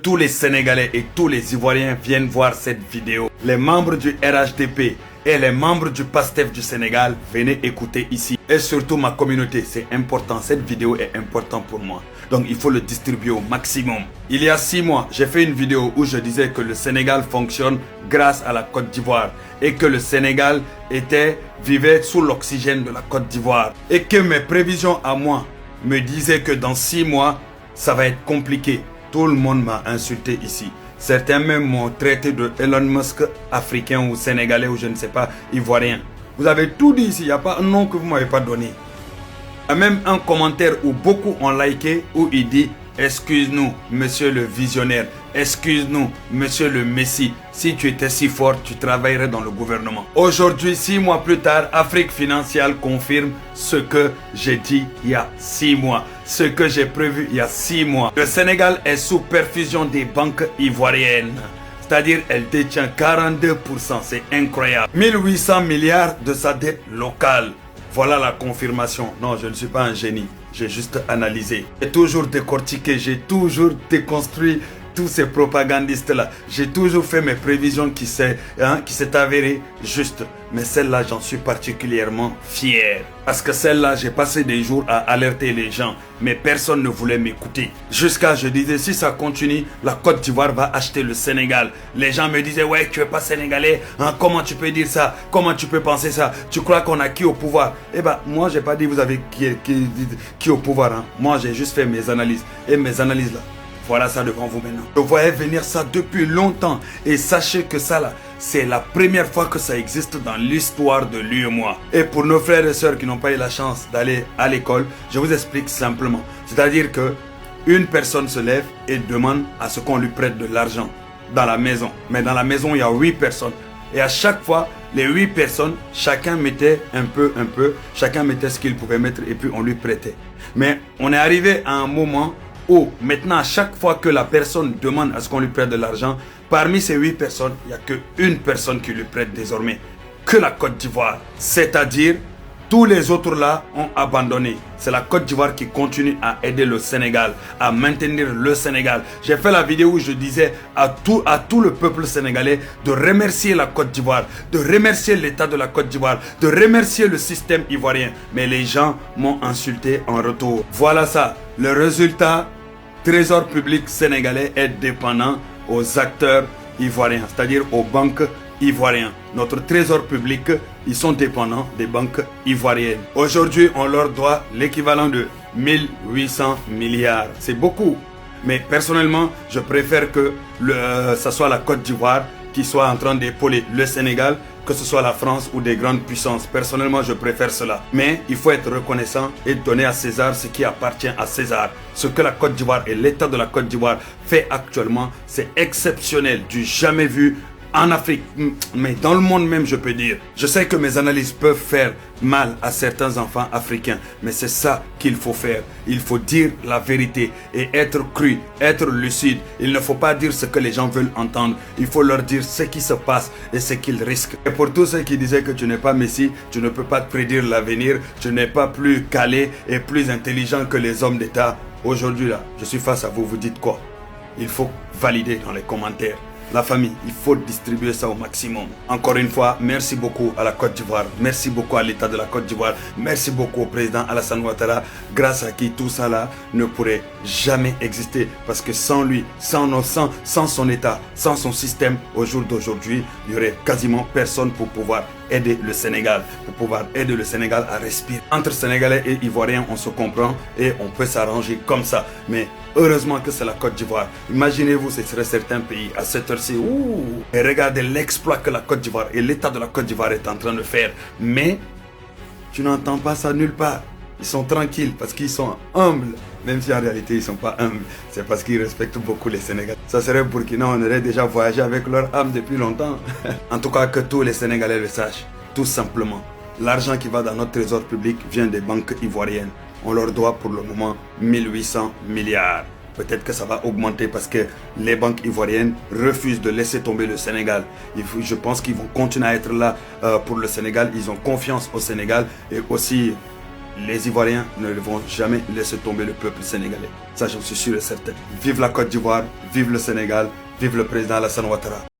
tous les Sénégalais et tous les Ivoiriens viennent voir cette vidéo. Les membres du RHDP et les membres du PASTEF du Sénégal, venez écouter ici. Et surtout ma communauté, c'est important. Cette vidéo est importante pour moi. Donc il faut le distribuer au maximum. Il y a 6 mois, j'ai fait une vidéo où je disais que le Sénégal fonctionne grâce à la Côte d'Ivoire. Et que le Sénégal vivait sous l'oxygène de la Côte d'Ivoire. Et que mes prévisions à moi me disaient que dans 6 mois, ça va être compliqué. Tout le monde m'a insulté ici. Certains même m'ont traité de Elon Musk africain ou sénégalais ou je ne sais pas, ivoirien. Vous avez tout dit ici, il n'y a pas un nom que vous ne m'avez pas donné. Il y a même un commentaire où beaucoup ont liké où il dit « Excuse-nous, monsieur le visionnaire, excuse-nous, monsieur le messie. Si tu étais si fort, tu travaillerais dans le gouvernement. » Aujourd'hui, 6 mois plus tard, Afrique Financial confirme ce que j'ai dit il y a 6 mois. Ce que j'ai prévu il y a 6 mois. Le Sénégal est sous perfusion des banques ivoiriennes. C'est-à-dire, elle détient 42%. C'est incroyable. 1800 milliards de sa dette locale. Voilà la confirmation. Non, je ne suis pas un génie. J'ai juste analysé. J'ai toujours décortiqué. J'ai toujours déconstruit tous ces propagandistes-là. J'ai toujours fait mes prévisions qui s'est avérée juste. Mais celle-là, j'en suis particulièrement fier. Parce que celle-là, j'ai passé des jours à alerter les gens. Mais personne ne voulait m'écouter. Jusqu'à, je disais, si ça continue, la Côte d'Ivoire va acheter le Sénégal. Les gens me disaient, ouais, tu es pas sénégalais. Hein, comment tu peux dire ça? Comment tu peux penser ça? Tu crois qu'on a qui au pouvoir? Eh ben, moi, j'ai pas dit vous avez qui au pouvoir. Hein. Moi, j'ai juste fait mes analyses. Et mes analyses là. Voilà ça devant vous maintenant. Je voyais venir ça depuis longtemps. Et sachez que ça là, c'est la première fois que ça existe dans l'histoire de l'UEMOA. Et pour nos frères et sœurs qui n'ont pas eu la chance d'aller à l'école, je vous explique simplement. C'est-à-dire que une personne se lève et demande à ce qu'on lui prête de l'argent dans la maison. Mais dans la maison, il y a 8 personnes. Et à chaque fois, les 8 personnes, chacun mettait un peu, chacun mettait ce qu'il pouvait mettre et puis on lui prêtait. Mais on est arrivé à un moment où maintenant à chaque fois que la personne demande à ce qu'on lui prête de l'argent, parmi ces 8 personnes, il n'y a qu'une personne qui lui prête désormais, que la Côte d'Ivoire. C'est-à-dire, tous les autres là ont abandonné. C'est la Côte d'Ivoire qui continue à aider le Sénégal, à maintenir le Sénégal. J'ai fait la vidéo où je disais à tout le peuple sénégalais de remercier la Côte d'Ivoire, de remercier l'État de la Côte d'Ivoire, de remercier le système ivoirien. Mais les gens m'ont insulté en retour. Voilà ça. Le résultat, Trésor public sénégalais est dépendant aux acteurs ivoiriens, c'est-à-dire aux banques ivoiriennes. Notre trésor public, ils sont dépendants des banques ivoiriennes. Aujourd'hui, on leur doit l'équivalent de 1800 milliards. C'est beaucoup. Mais personnellement, je préfère que ça soit la Côte d'Ivoire qui soit en train d'épauler le Sénégal, que ce soit la France ou des grandes puissances. Personnellement, je préfère cela. Mais il faut être reconnaissant et donner à César ce qui appartient à César. Ce que la Côte d'Ivoire et l'État de la Côte d'Ivoire fait actuellement, c'est exceptionnel, du jamais vu en Afrique, mais dans le monde même, je peux dire. Je sais que mes analyses peuvent faire mal à certains enfants africains, mais c'est ça qu'il faut faire. Il faut dire la vérité et être cru, être lucide. Il ne faut pas dire ce que les gens veulent entendre. Il faut leur dire ce qui se passe et ce qu'ils risquent. Et pour tous ceux qui disaient que tu n'es pas Messie, tu ne peux pas prédire l'avenir, tu n'es pas plus calé et plus intelligent que les hommes d'État. Aujourd'hui là, je suis face à vous, vous dites quoi? Il faut valider dans les commentaires. La famille, il faut distribuer ça au maximum. Encore une fois, merci beaucoup à la Côte d'Ivoire. Merci beaucoup à l'État de la Côte d'Ivoire. Merci beaucoup au président Alassane Ouattara, grâce à qui tout ça là ne pourrait jamais exister. Parce que sans lui, sans son État, sans son système, au jour d'aujourd'hui, il n'y aurait quasiment personne pour pouvoir aider le Sénégal, pour pouvoir aider le Sénégal à respirer. Entre Sénégalais et Ivoiriens, on se comprend et on peut s'arranger comme ça. Mais heureusement que c'est la Côte d'Ivoire. Imaginez-vous, ce serait certains pays à cette heure-ci. Et regardez l'exploit que la Côte d'Ivoire et l'État de la Côte d'Ivoire est en train de faire. Mais tu n'entends pas ça nulle part. Ils sont tranquilles parce qu'ils sont humbles. Même si en réalité ils ne sont pas humbles. C'est parce qu'ils respectent beaucoup les Sénégalais. Ça serait Burkina, on aurait déjà voyagé avec leur âme depuis longtemps. En tout cas, que tous les Sénégalais le sachent. Tout simplement. L'argent qui va dans notre trésor public vient des banques ivoiriennes. On leur doit pour le moment 1800 milliards. Peut-être que ça va augmenter parce que les banques ivoiriennes refusent de laisser tomber le Sénégal. Je pense qu'ils vont continuer à être là pour le Sénégal. Ils ont confiance au Sénégal et aussi les Ivoiriens ne vont jamais laisser tomber le peuple sénégalais. Ça, j'en suis sûr et certain. Vive la Côte d'Ivoire, vive le Sénégal, vive le président Alassane Ouattara.